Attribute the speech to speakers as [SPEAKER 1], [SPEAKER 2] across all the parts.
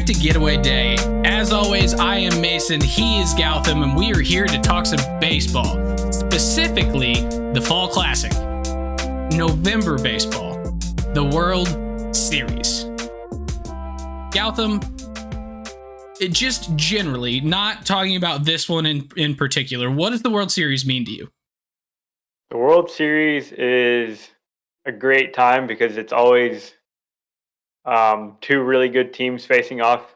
[SPEAKER 1] back to Getaway Day. As always, I am Mason, he is Gautam, and we are here to talk some baseball. Specifically, the Fall Classic, November baseball, the World Series. Gautam, just generally, not talking about this one in particular, what does the World Series mean to you?
[SPEAKER 2] The World Series is a great time because it's always two really good teams facing off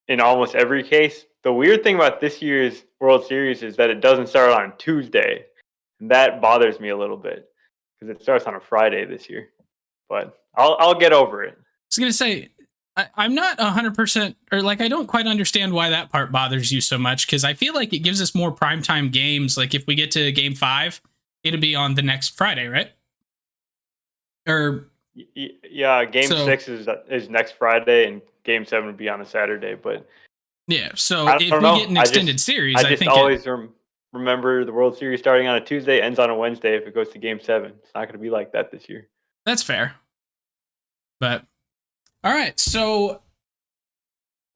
[SPEAKER 2] in almost every case. The weird thing about this year's World Series is that it doesn't start on Tuesday, and that bothers me a little bit because it starts on a Friday this year. But I'll get over it.
[SPEAKER 1] I was going to say, I'm not 100%, or like, I don't quite understand why that part bothers you so much, because I feel like it gives us more primetime games. Like, if we get to Game 5, it'll be on the next Friday, right? Or
[SPEAKER 2] yeah, Game 6 is next Friday, and Game 7 would be on a Saturday. But
[SPEAKER 1] yeah, so if we get an extended series, I think
[SPEAKER 2] always remember the World Series starting on a Tuesday, ends on a Wednesday if it goes to Game 7. It's not going to be like that this year.
[SPEAKER 1] That's fair. But all right, so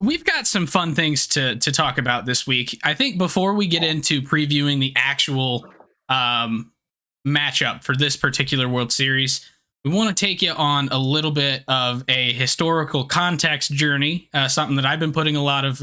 [SPEAKER 1] we've got some fun things to talk about this week. I think before we get into previewing the actual matchup for this particular World Series, we want to take you on a little bit of a historical context journey, something that I've been putting a lot of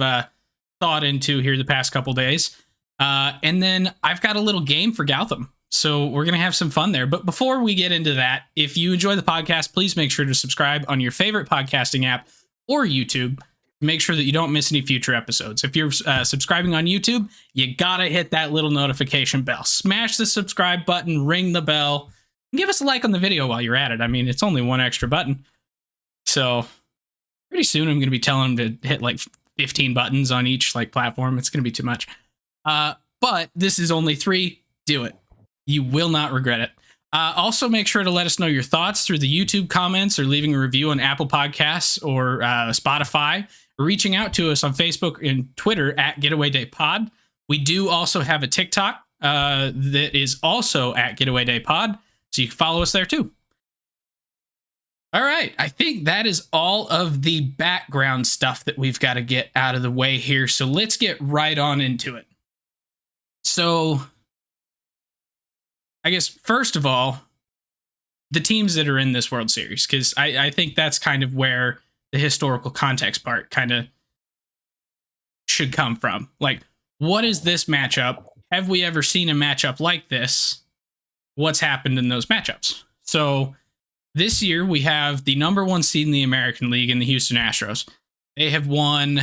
[SPEAKER 1] thought into here the past couple days. And then I've got a little game for Gautam. So we're going to have some fun there. But before we get into that, if you enjoy the podcast, please make sure to subscribe on your favorite podcasting app or YouTube. Make sure that you don't miss any future episodes. If you're subscribing on YouTube, you got to hit that little notification bell. Smash the subscribe button, ring the bell, and give us a like on the video while you're at it. I mean, it's only one extra button. So pretty soon I'm going to be telling them to hit like 15 buttons on each like platform. It's going to be too much. But this is only 3. Do it. You will not regret it. Also, make sure to let us know your thoughts through the YouTube comments or leaving a review on Apple Podcasts or Spotify, or reaching out to us on Facebook and Twitter at Getaway Day Pod. We do also have a TikTok that is also at Getaway Day Pod, so you can follow us there too. All right, I think that is all of the background stuff that we've got to get out of the way here, so let's get right on into it. So I guess, first of all, the teams that are in this World Series, because I think that's kind of where the historical context part kind of should come from. Like, what is this matchup? Have we ever seen a matchup like this? What's happened in those matchups? So this year we have the number 1 seed in the American League in the Houston Astros. They have won...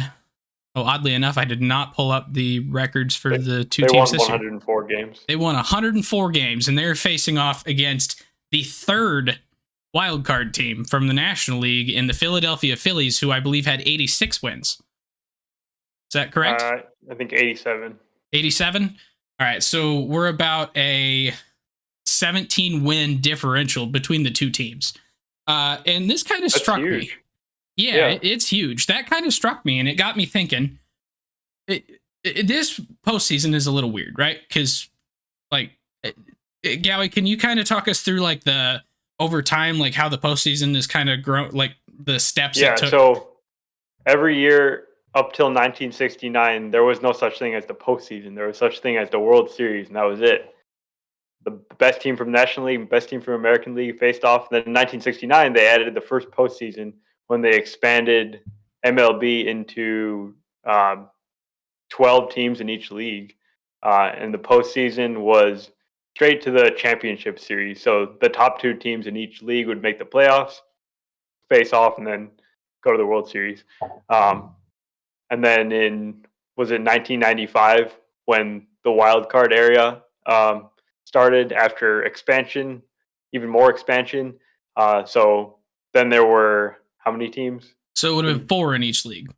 [SPEAKER 1] Oh, oddly enough, I did not pull up the records for the two teams this year.
[SPEAKER 2] They won 104 games.
[SPEAKER 1] They won 104 games, and they're facing off against the 3rd wildcard team from the National League in the Philadelphia Phillies, who I believe had 86 wins. Is that correct?
[SPEAKER 2] I think 87.
[SPEAKER 1] 87? All right, so we're about a 17-win differential between the two teams. And this kind of struck me. Yeah, it's huge. That kind of struck me, and it got me thinking. This postseason is a little weird, right? Because, like, Gowie, can you kind of talk us through, like, the over time, like, how the postseason is kind of grown, like, the steps it took?
[SPEAKER 2] So every year up till 1969, there was no such thing as the postseason. There was such thing as the World Series, and that was it. The best team from National League, best team from American League faced off. Then in 1969, they added the first postseason when they expanded MLB into 12 teams in each league. And the postseason was straight to the championship series. So the top 2 teams in each league would make the playoffs, face off, and then go to the World Series. And then in 1995 when the wild card area started after expansion, even more expansion. So then there were how many teams?
[SPEAKER 1] So it would have been 4 in each league.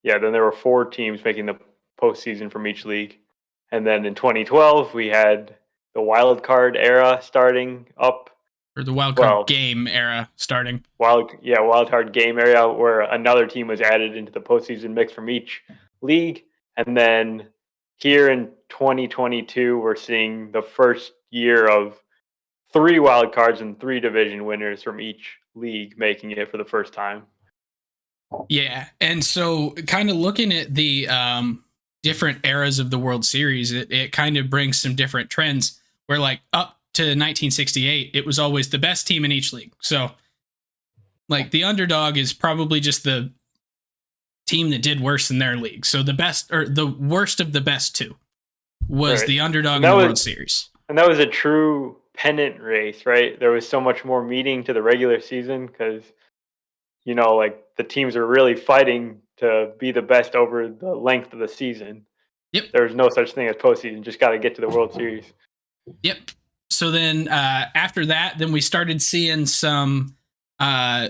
[SPEAKER 2] Yeah, then there were 4 teams making the postseason from each league. And then in 2012, we had the wild card era starting up.
[SPEAKER 1] Or the wild card game era starting.
[SPEAKER 2] Wild card game area where another team was added into the postseason mix from each league. And then here in 2022, we're seeing the first year of 3 wild cards and 3 division winners from each league making it for the first time.
[SPEAKER 1] Yeah. And so kind of looking at the different eras of the World Series, it kind of brings some different trends where like up to 1968, it was always the best team in each league. So like the underdog is probably just the team that did worse in their league. So the best or the worst of the best two was
[SPEAKER 2] Right.
[SPEAKER 1] the underdog
[SPEAKER 2] And
[SPEAKER 1] in
[SPEAKER 2] that
[SPEAKER 1] the
[SPEAKER 2] was
[SPEAKER 1] World Series.
[SPEAKER 2] and that was a true pennant race, right? There was so much more meaning to the regular season because like the teams are really fighting to be the best over the length of the season.
[SPEAKER 1] Yep.
[SPEAKER 2] There's no such thing as postseason; just got to get to the World Series.
[SPEAKER 1] Yep. So then after that, then we started seeing uh,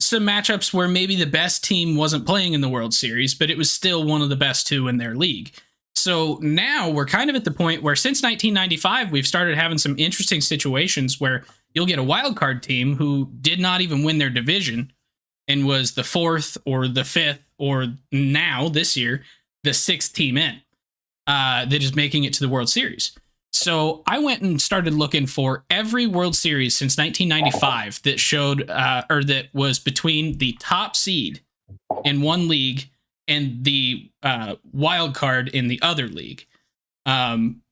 [SPEAKER 1] some matchups where maybe the best team wasn't playing in the World Series, but it was still one of the best two in their league. So now we're kind of at the point where since 1995, we've started having some interesting situations where you'll get a wild card team who did not even win their division and was the fourth or the fifth or now this year the sixth team in that is making it to the World Series. So I went and started looking for every World Series since 1995 that showed or that was between the top seed in one league and the wild card in the other league. Um,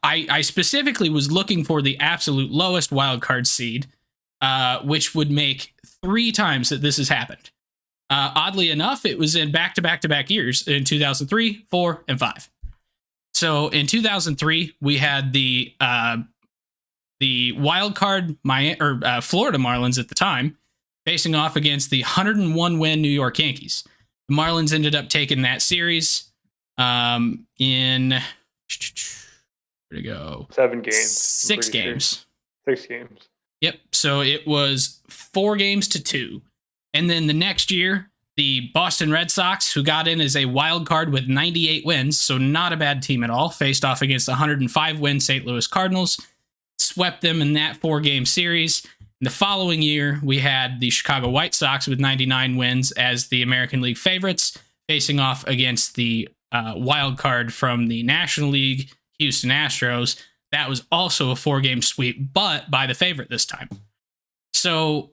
[SPEAKER 1] I specifically was looking for the absolute lowest wild card seed, which would make 3 times that this has happened. Oddly enough, it was in back to back to back years in 2003, 4, and 5. So in 2003, we had the wild card Florida Marlins at the time facing off against the 101 win New York Yankees. The Marlins ended up taking that series in where to go
[SPEAKER 2] 7 games.
[SPEAKER 1] 6 games.
[SPEAKER 2] Sure. 6 games.
[SPEAKER 1] Yep. So it was 4 games to 2, and then the next year the Boston Red Sox, who got in as a wild card with 98 wins, so not a bad team at all, faced off against the 105 win St. Louis Cardinals, swept them in that 4 game series. In the following year, we had the Chicago White Sox with 99 wins as the American League favorites, facing off against the wild card from the National League, Houston Astros. That was also a 4 game sweep, but by the favorite this time. So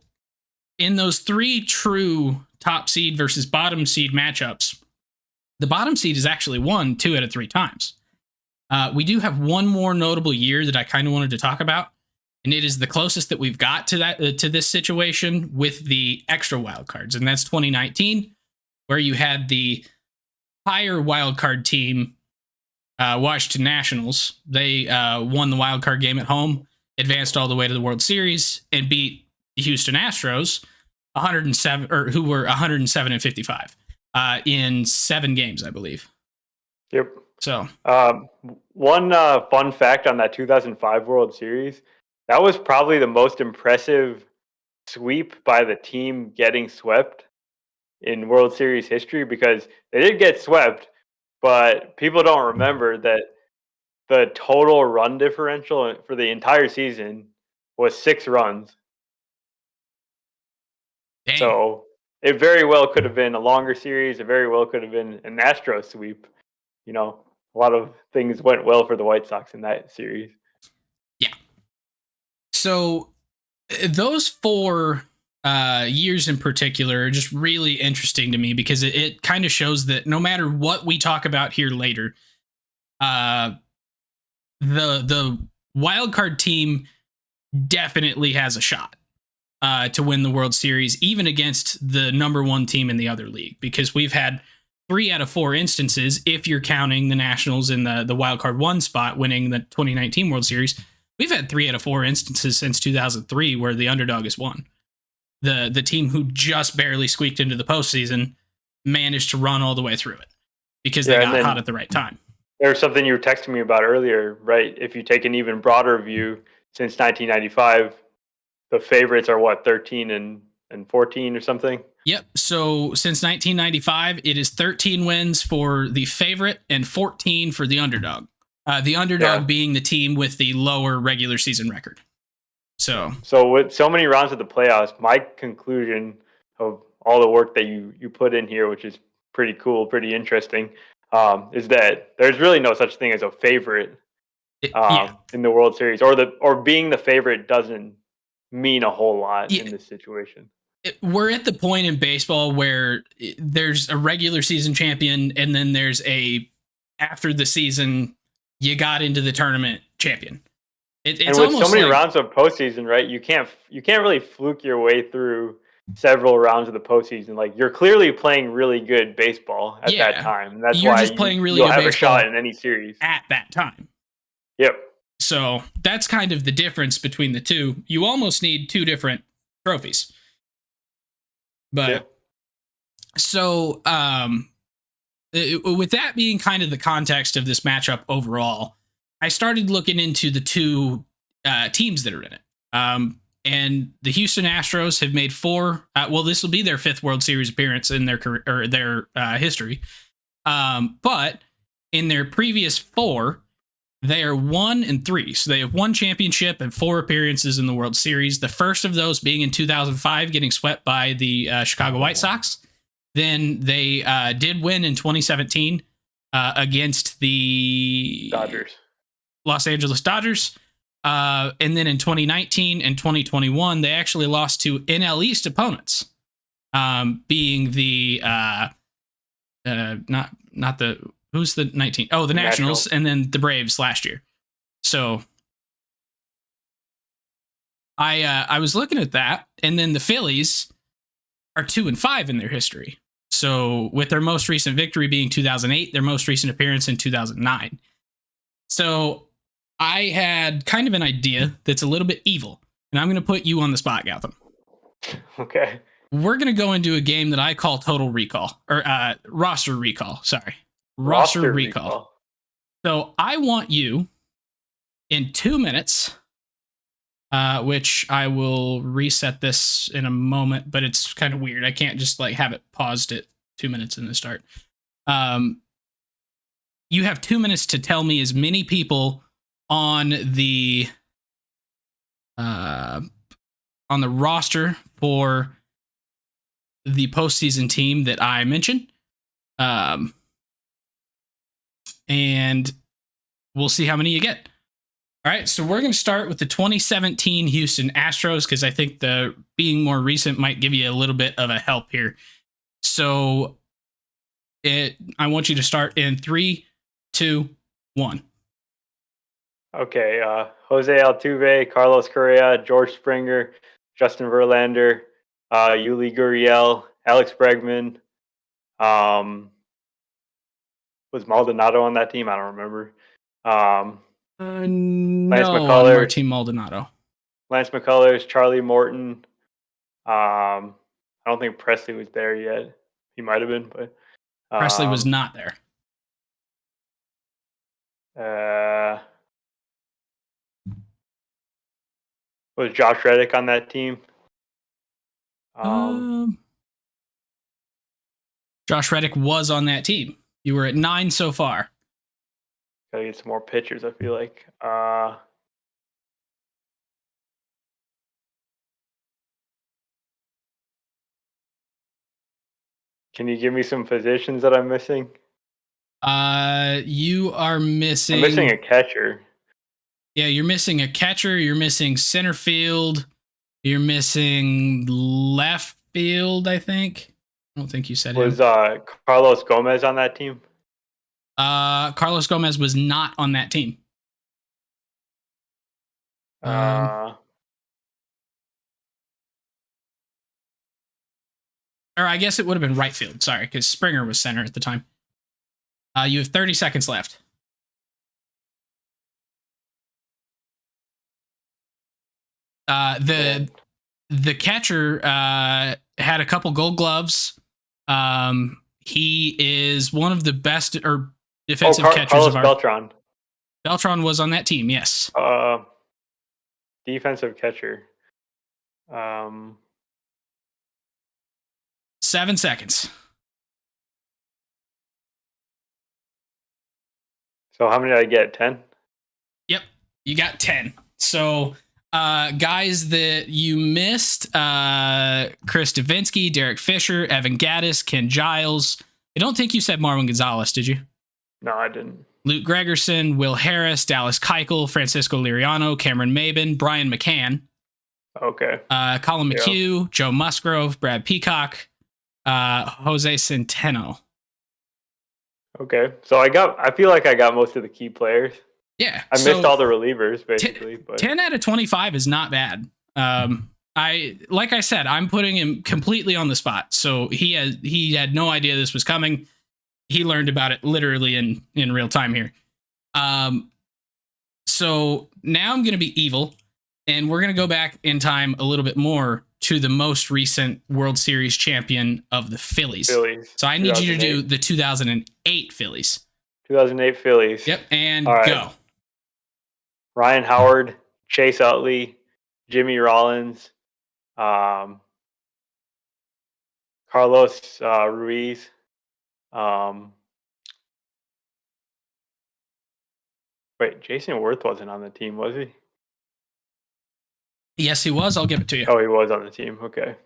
[SPEAKER 1] in those 3 true top seed versus bottom seed matchups, the bottom seed has actually won 2 out of 3 times. We do have one more notable year that I kind of wanted to talk about, and it is the closest that we've got to that to this situation with the extra wild cards, and that's 2019, where you had the higher wild card team, Washington Nationals. They won the wild card game at home, advanced all the way to the World Series, and beat the Houston Astros, 107 or who were 107 and 55 in 7 games, I believe.
[SPEAKER 2] Yep.
[SPEAKER 1] So
[SPEAKER 2] one fun fact on that 2005 World Series, that was probably the most impressive sweep by the team getting swept in World Series history because they did get swept, but people don't remember that the total run differential for the entire season was 6 runs.
[SPEAKER 1] dang.
[SPEAKER 2] So it very well could have been a longer series. It very well could have been an Astros sweep. A lot of things went well for the White Sox in that series.
[SPEAKER 1] Yeah. So those 4 years in particular are just really interesting to me because it kind of shows that no matter what we talk about here later, the wild card team definitely has a shot to win the World Series, even against the number 1 team in the other league, because we've had 3 out of 4 instances, if you're counting the Nationals in the wild card 1 spot winning the 2019 World Series. We've had 3 out of 4 instances since 2003 where the underdog has won. The team who just barely squeaked into the postseason managed to run all the way through it because they got hot at the right time.
[SPEAKER 2] There's something you were texting me about earlier, right? If you take an even broader view, since 1995, the favorites are what, 13 and 14 or something?
[SPEAKER 1] Yep. So since 1995, it is 13 wins for the favorite and 14 for the underdog. The underdog being the team with the lower regular season record. So
[SPEAKER 2] with so many rounds of the playoffs, my conclusion of all the work that you put in here, which is pretty cool, pretty interesting, is that there's really no such thing as a favorite in the World Series, or being the favorite doesn't mean a whole lot in this situation.
[SPEAKER 1] we're at the point in baseball where there's a regular season champion, and then there's after the season, you got into the tournament champion. It's
[SPEAKER 2] and with
[SPEAKER 1] almost
[SPEAKER 2] so many
[SPEAKER 1] like,
[SPEAKER 2] rounds of postseason, right? You can't really fluke your way through several rounds of the postseason. Like, you're clearly playing really good baseball at that time, and that's
[SPEAKER 1] you're
[SPEAKER 2] why
[SPEAKER 1] just playing really
[SPEAKER 2] you'll
[SPEAKER 1] good
[SPEAKER 2] have a
[SPEAKER 1] baseball
[SPEAKER 2] shot in any series
[SPEAKER 1] at that time.
[SPEAKER 2] Yep.
[SPEAKER 1] So that's kind of the difference between the two. You almost need two different trophies. But
[SPEAKER 2] yeah.
[SPEAKER 1] So with that being kind of the context of this matchup overall, I started looking into the two teams that are in it. And the Houston Astros have made four. Well, this will be their fifth World Series appearance in their career or their history. But in their previous four, they are 1-3. So they have one championship and four appearances in the World Series. The first of those being in 2005, getting swept by the Chicago White Sox. Then they did win in 2017 against the
[SPEAKER 2] Dodgers.
[SPEAKER 1] Los Angeles Dodgers. And then in 2019 and 2021, they actually lost to NL East opponents, being the not the who's the 19? Oh, the Nationals, and then the Braves last year. So I was looking at that, and then the Phillies are 2-5 in their history. So with their most recent victory being 2008, their most recent appearance in 2009. So I had kind of an idea that's a little bit evil, and I'm going to put you on the spot, Gotham.
[SPEAKER 2] Okay.
[SPEAKER 1] We're going to go into a game that I call Total Recall, or Roster Recall. Sorry. Roster Recall. So I want you in 2 minutes, which I will reset this in a moment, but it's kind of weird. I can't just like have it paused at 2 minutes in the start. You have 2 minutes to tell me as many people on the roster for the postseason team that I mentioned. And we'll see how many you get. All right, so we're going to start with the 2017 Houston Astros because I think the being more recent might give you a little bit of a help here. So I want you to start in 3, 2, 1.
[SPEAKER 2] Okay, Jose Altuve, Carlos Correa, George Springer, Justin Verlander, Yuli Gurriel, Alex Bregman. Was Maldonado on that team? I don't remember.
[SPEAKER 1] No,
[SPEAKER 2] Lance McCullers,
[SPEAKER 1] Martin Maldonado.
[SPEAKER 2] Lance McCullers, Charlie Morton. I don't think Presley was there yet. He might have been, but
[SPEAKER 1] Presley was not there.
[SPEAKER 2] Was Josh Reddick on that team?
[SPEAKER 1] Josh Reddick was on that team. You were at 9 so far.
[SPEAKER 2] Gotta get some more pitchers, I feel like. Can you give me some positions that I'm missing?
[SPEAKER 1] You are missing...
[SPEAKER 2] I'm missing a catcher.
[SPEAKER 1] Yeah, you're missing a catcher. You're missing center field. You're missing left field, I think. I don't think you said
[SPEAKER 2] Was
[SPEAKER 1] him.
[SPEAKER 2] Carlos Gomez on that team?
[SPEAKER 1] Carlos Gomez was not on that team. Or I guess it would have been right field. Sorry, because Springer was center at the time. You have 30 seconds left. The catcher had a couple Gold Gloves. He is one of the best or defensive catchers
[SPEAKER 2] Carlos
[SPEAKER 1] of our...
[SPEAKER 2] Beltran.
[SPEAKER 1] Beltran was on that team, yes.
[SPEAKER 2] Defensive catcher.
[SPEAKER 1] 7 seconds.
[SPEAKER 2] So how many did I get? 10?
[SPEAKER 1] Yep, you got 10. So guys that you missed, Chris Davinsky, Derek Fisher, Evan Gaddis, Ken Giles. I don't think you said Marwin Gonzalez, did you?
[SPEAKER 2] No, I didn't.
[SPEAKER 1] Luke Gregerson, Will Harris, Dallas Keuchel, Francisco Liriano, Cameron Maben, Brian McCann.
[SPEAKER 2] Okay.
[SPEAKER 1] Colin
[SPEAKER 2] Yeah.
[SPEAKER 1] McHugh, Joe Musgrove, Brad Peacock, Jose Centeno.
[SPEAKER 2] Okay. So I feel like I got most of the key players.
[SPEAKER 1] Yeah.
[SPEAKER 2] I missed all the relievers basically, but
[SPEAKER 1] 10 out of 25 is not bad. Like I said, I'm putting him completely on the spot. So he had no idea this was coming. He learned about it literally in real time here. So now I'm going to be evil, and we're going to go back in time a little bit more to the most recent World Series champion of the Phillies. So I need you to do the 2008 Phillies.
[SPEAKER 2] 2008 Phillies.
[SPEAKER 1] Yep, and go.
[SPEAKER 2] Ryan Howard, Chase Utley, Jimmy Rollins, Carlos Ruiz. Wait, Jason Worth wasn't on the team, was he?
[SPEAKER 1] Yes, he was. I'll give it to you.
[SPEAKER 2] Oh, he was on the team. Okay.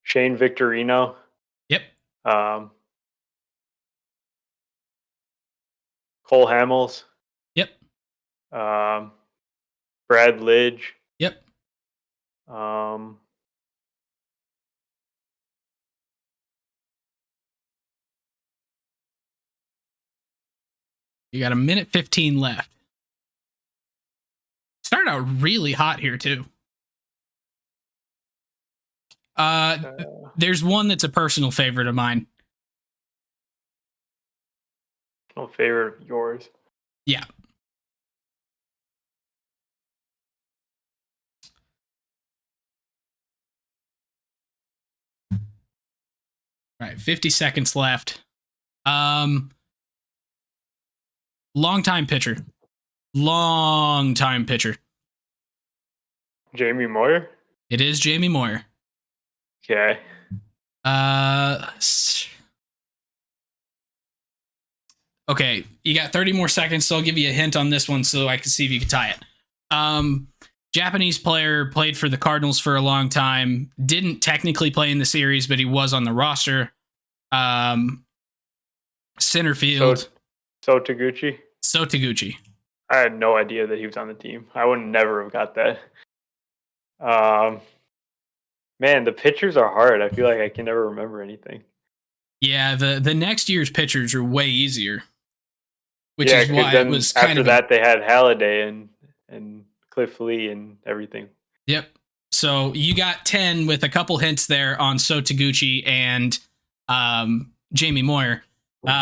[SPEAKER 2] Shane Victorino.
[SPEAKER 1] Yep.
[SPEAKER 2] Cole Hamels.
[SPEAKER 1] Yep.
[SPEAKER 2] Brad Lidge.
[SPEAKER 1] Yep. You got a minute 15 left. Started out really hot here too. There's one that's a personal favorite of mine.
[SPEAKER 2] No favorite of yours.
[SPEAKER 1] Yeah. All right, 50 seconds left. Long-time pitcher. Long-time pitcher.
[SPEAKER 2] Jamie Moyer?
[SPEAKER 1] It is Jamie Moyer.
[SPEAKER 2] Okay.
[SPEAKER 1] Okay, you got 30 more seconds, so I'll give you a hint on this one so I can see if you can tie it. Japanese player, played for the Cardinals for a long time. Didn't technically play in the series, but he was on the roster. Center field.
[SPEAKER 2] Sotaguchi?
[SPEAKER 1] Sotaguchi.
[SPEAKER 2] I had no idea that he was on the team. I would never have got that. Man, the pitchers are hard. I feel like I can never remember anything.
[SPEAKER 1] Yeah, the next year's pitchers are way easier. Which is why it was kind
[SPEAKER 2] of... After that, they had Halladay and Cliff Lee and everything.
[SPEAKER 1] Yep. So you got 10 with a couple hints there on Sotaguchi and Jamie Moyer.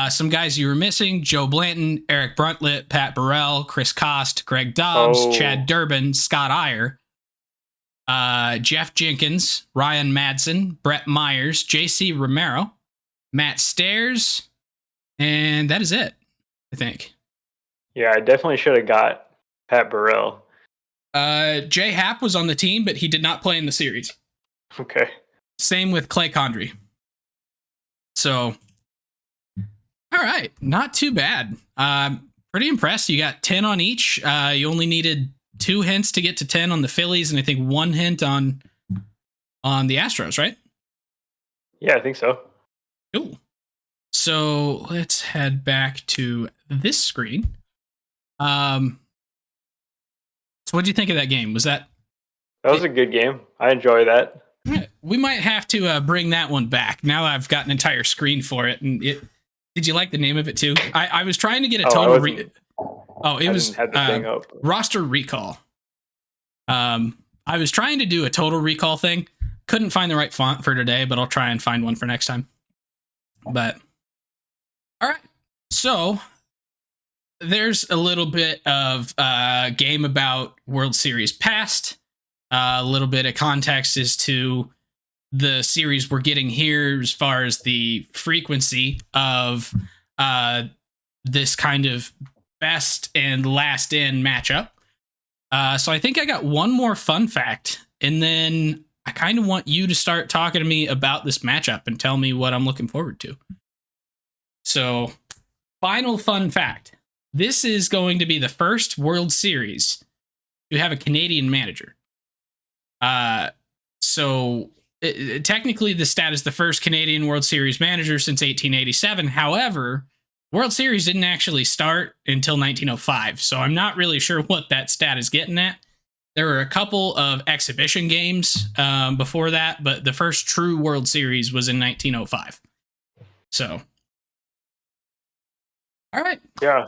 [SPEAKER 1] Some guys you were missing: Joe Blanton, Eric Bruntlett, Pat Burrell, Chris Kost, Greg Dobbs, Chad Durbin, Scott Iyer, Jeff Jenkins, Ryan Madsen, Brett Myers, J.C. Romero, Matt Stairs, and that is it, I think.
[SPEAKER 2] Yeah, I definitely should have got Pat Burrell.
[SPEAKER 1] Jay Happ was on the team, but he did not play in the series.
[SPEAKER 2] Okay.
[SPEAKER 1] Same with Clay Condrey. So, all right, not too bad. Pretty impressed. You got 10 on each. You only needed 2 hints to get to 10 on the Phillies, and I think 1 hint on the Astros, right?
[SPEAKER 2] Yeah, I think so.
[SPEAKER 1] Cool. So let's head back to this screen. So what do you think of that game? That
[SPEAKER 2] was a good game. I enjoy that.
[SPEAKER 1] We might have to bring that one back. Now I've got an entire screen for it. And did you like the name of it too? I was trying to get a total. It was roster recall. I was trying to do a total recall thing. Couldn't find the right font for today, but I'll try and find one for next time. But all right, so there's a little bit of game about World Series past, a little bit of context as to the series we're getting here as far as the frequency of this kind of best and last in matchup. So I think I got one more fun fact, and then I kind of want you to start talking to me about this matchup and tell me what I'm looking forward to. So, final fun fact. This is going to be the first World Series to have a Canadian manager. Technically, the stat is the first Canadian World Series manager since 1887. However, World Series didn't actually start until 1905. So I'm not really sure what that stat is getting at. There were a couple of exhibition games before that, but the first true World Series was in 1905. So, all right.
[SPEAKER 2] Yeah.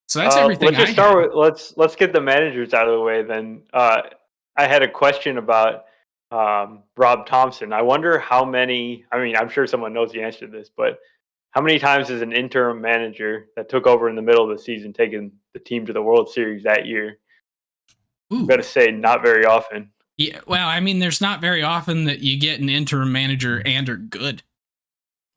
[SPEAKER 1] So that's everything
[SPEAKER 2] Let's
[SPEAKER 1] I
[SPEAKER 2] just start
[SPEAKER 1] had.
[SPEAKER 2] with let's get the managers out of the way then. I had a question about Rob Thompson. I wonder how many. I mean, I'm sure someone knows the answer to this, but how many times has an interim manager that took over in the middle of the season taken the team to the World Series that year? I'm
[SPEAKER 1] Ooh.
[SPEAKER 2] gonna say not very often.
[SPEAKER 1] Yeah, well, I mean, there's not very often that you get an interim manager and are good.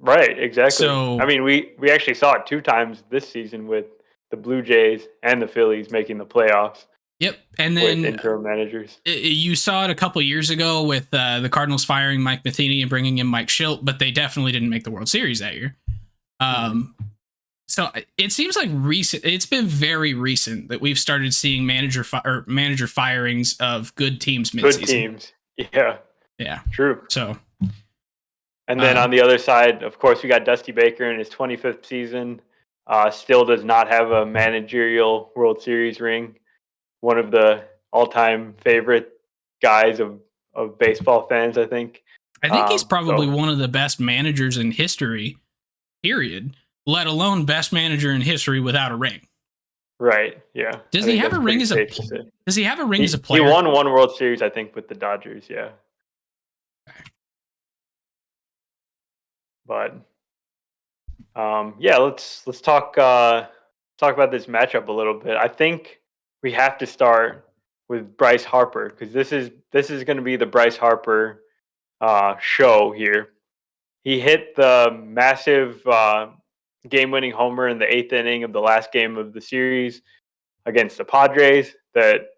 [SPEAKER 2] Right, exactly. I
[SPEAKER 1] So,
[SPEAKER 2] mean, we actually saw it 2 times this season with the Blue Jays and the Phillies making the playoffs
[SPEAKER 1] yep. And
[SPEAKER 2] with
[SPEAKER 1] then
[SPEAKER 2] interim managers.
[SPEAKER 1] you saw it a couple years ago with the Cardinals firing Mike Matheny and bringing in Mike Schilt, but they definitely didn't make the World Series that year.
[SPEAKER 2] Mhm.
[SPEAKER 1] So it seems like recent. It's been very recent that we've started seeing manager firings of good teams
[SPEAKER 2] Good
[SPEAKER 1] midseason.
[SPEAKER 2] teams. Yeah,
[SPEAKER 1] Yeah.
[SPEAKER 2] true.
[SPEAKER 1] So
[SPEAKER 2] And then on the other side, of course, we got Dusty Baker in his 25th season. Still does not have a managerial World Series ring. One of the all-time favorite guys of baseball fans, I think.
[SPEAKER 1] I think he's probably
[SPEAKER 2] So
[SPEAKER 1] one of the best managers in history. Period. Let alone best manager in history without a ring.
[SPEAKER 2] right, yeah, I
[SPEAKER 1] Does he
[SPEAKER 2] think
[SPEAKER 1] have
[SPEAKER 2] that's
[SPEAKER 1] a ring
[SPEAKER 2] pretty
[SPEAKER 1] as a?
[SPEAKER 2] safe to say.
[SPEAKER 1] Does he have a ring as a
[SPEAKER 2] He
[SPEAKER 1] player?
[SPEAKER 2] won one World Series, I think, with the Dodgers. Yeah, but yeah, let's talk about this matchup a little bit. I think we have to start with Bryce Harper because this is going to be the Bryce Harper show here. He hit the massive game-winning homer in the eighth inning of the last game of the series against the Padres. That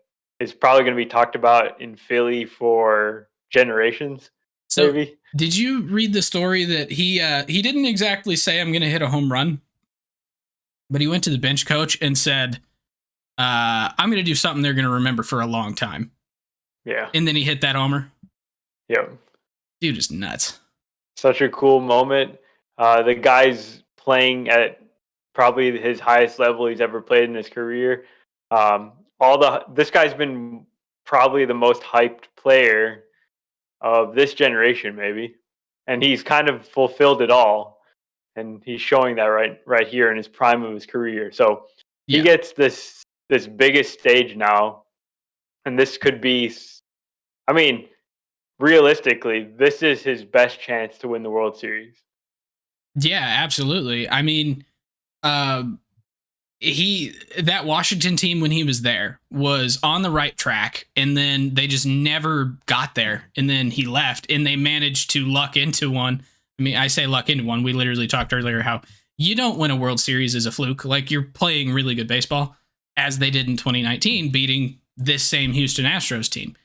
[SPEAKER 2] is probably going to be talked about in Philly for generations,
[SPEAKER 1] So,
[SPEAKER 2] maybe.
[SPEAKER 1] did you read the story that he didn't exactly say I'm going to hit a home run, but he went to the bench coach and said, "I'm going to do something they're going to remember for a long time."
[SPEAKER 2] Yeah.
[SPEAKER 1] And then he hit that homer.
[SPEAKER 2] Yep.
[SPEAKER 1] Dude is nuts.
[SPEAKER 2] Such a cool moment. The guy's playing at probably his highest level he's ever played in his career. This guy's been probably the most hyped player of this generation, maybe, and he's kind of fulfilled it all. And he's showing that right here in his prime of his career. So he
[SPEAKER 1] Yeah.
[SPEAKER 2] gets this biggest stage now, and this could be. I mean, realistically, this is his best chance to win the World Series.
[SPEAKER 1] Yeah, absolutely. I mean, um, that Washington team when he was there was on the right track, and then they just never got there, and then he left, and they managed to luck into one. I mean, I say luck into one. We literally talked earlier how you don't win a World Series as a fluke. Like, you're playing really good baseball, as they did in 2019, beating this same Houston Astros team.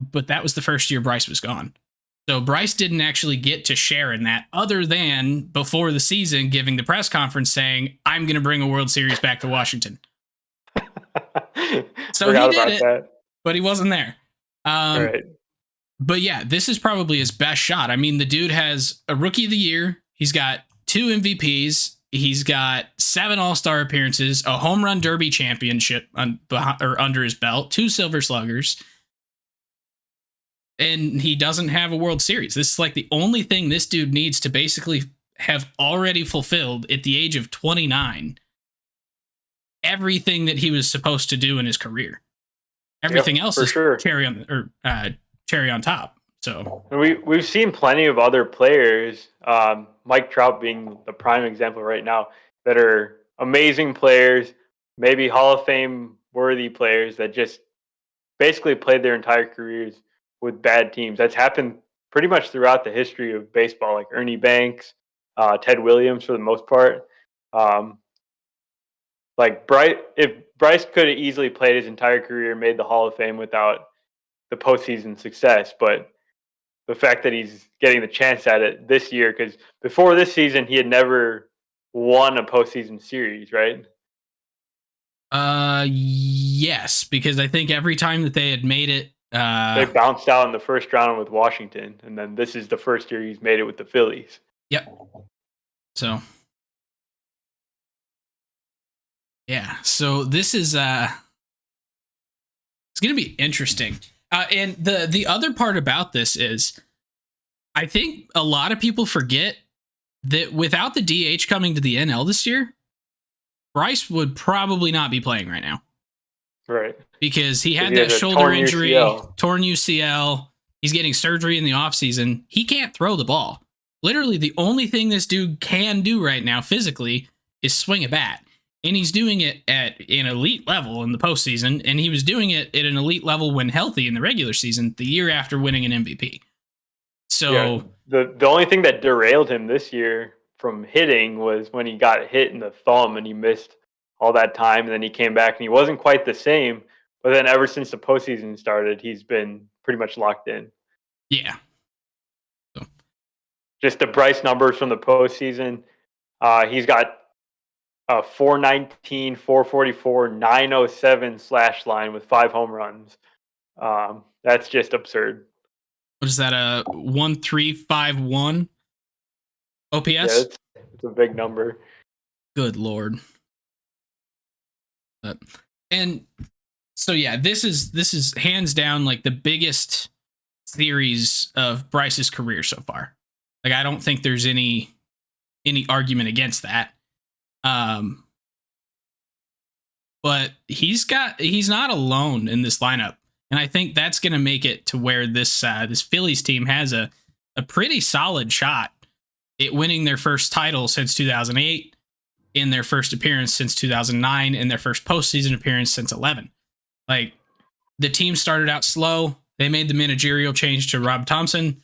[SPEAKER 1] But that was the first year Bryce was gone. So Bryce didn't actually get to share in that, other than before the season giving the press conference saying, "I'm going to bring a World Series back to Washington." So he
[SPEAKER 2] Forgot
[SPEAKER 1] did
[SPEAKER 2] about
[SPEAKER 1] it,
[SPEAKER 2] that.
[SPEAKER 1] but he wasn't there. Um,
[SPEAKER 2] Right.
[SPEAKER 1] but yeah, this is probably his best shot. I mean, the dude has a Rookie of the Year. He's got 2 MVPs. He's got 7 All-Star appearances, a Home Run Derby championship under his belt, 2 Silver Sluggers, and he doesn't have a World Series. This is like the only thing this dude needs to basically have already fulfilled at the age of 29 everything that he was supposed to do in his career. Everything
[SPEAKER 2] Yep,
[SPEAKER 1] else
[SPEAKER 2] for
[SPEAKER 1] is
[SPEAKER 2] sure.
[SPEAKER 1] cherry on top. So
[SPEAKER 2] And we've seen plenty of other players, Mike Trout being the prime example right now, that are amazing players, maybe Hall of Fame worthy players that just basically played their entire careers with bad teams. That's happened pretty much throughout the history of baseball, like Ernie Banks, Ted Williams for the most part. Um, like if Bryce could have easily played his entire career, made the Hall of Fame without the postseason success, but the fact that he's getting the chance at it this year, because before this season he had never won a postseason series, right?
[SPEAKER 1] yes, because I think every time that they had made it,
[SPEAKER 2] They bounced out in the first round with Washington, and then this is the first year he's made it with the Phillies.
[SPEAKER 1] yep. So yeah, so this is It's going to be interesting. And the other part about this is, I think a lot of people forget that without the DH coming to the NL this year, Bryce would probably not be playing right now.
[SPEAKER 2] Right.
[SPEAKER 1] Because he had that shoulder injury, torn UCL. He's getting surgery in the offseason. He can't throw the ball. Literally, the only thing this dude can do right now physically is swing a bat. And he's doing it at an elite level in the postseason. And he was doing it at an elite level when healthy in the regular season, the year after winning an MVP. So
[SPEAKER 2] the only thing that derailed him this year from hitting was when he got hit in the thumb and he missed all that time. And then he came back and he wasn't quite the same. But then ever since the postseason started, he's been pretty much locked in.
[SPEAKER 1] Yeah.
[SPEAKER 2] So. Just the Bryce numbers from the postseason. He's got a 419, 444, 907 slash line with 5 home runs. That's just absurd.
[SPEAKER 1] What is that? A 1351 OPS? Yeah,
[SPEAKER 2] it's a big number.
[SPEAKER 1] Good Lord. And so yeah, this is hands down like the biggest series of Bryce's career so far. Like, I don't think there's any argument against that. But he's not alone in this lineup. And I think that's going to make it to where this Phillies team has a pretty solid shot at winning their first title since 2008, in their first appearance since 2009, and their first postseason appearance since 2011. Like, the team started out slow. They made the managerial change to Rob Thompson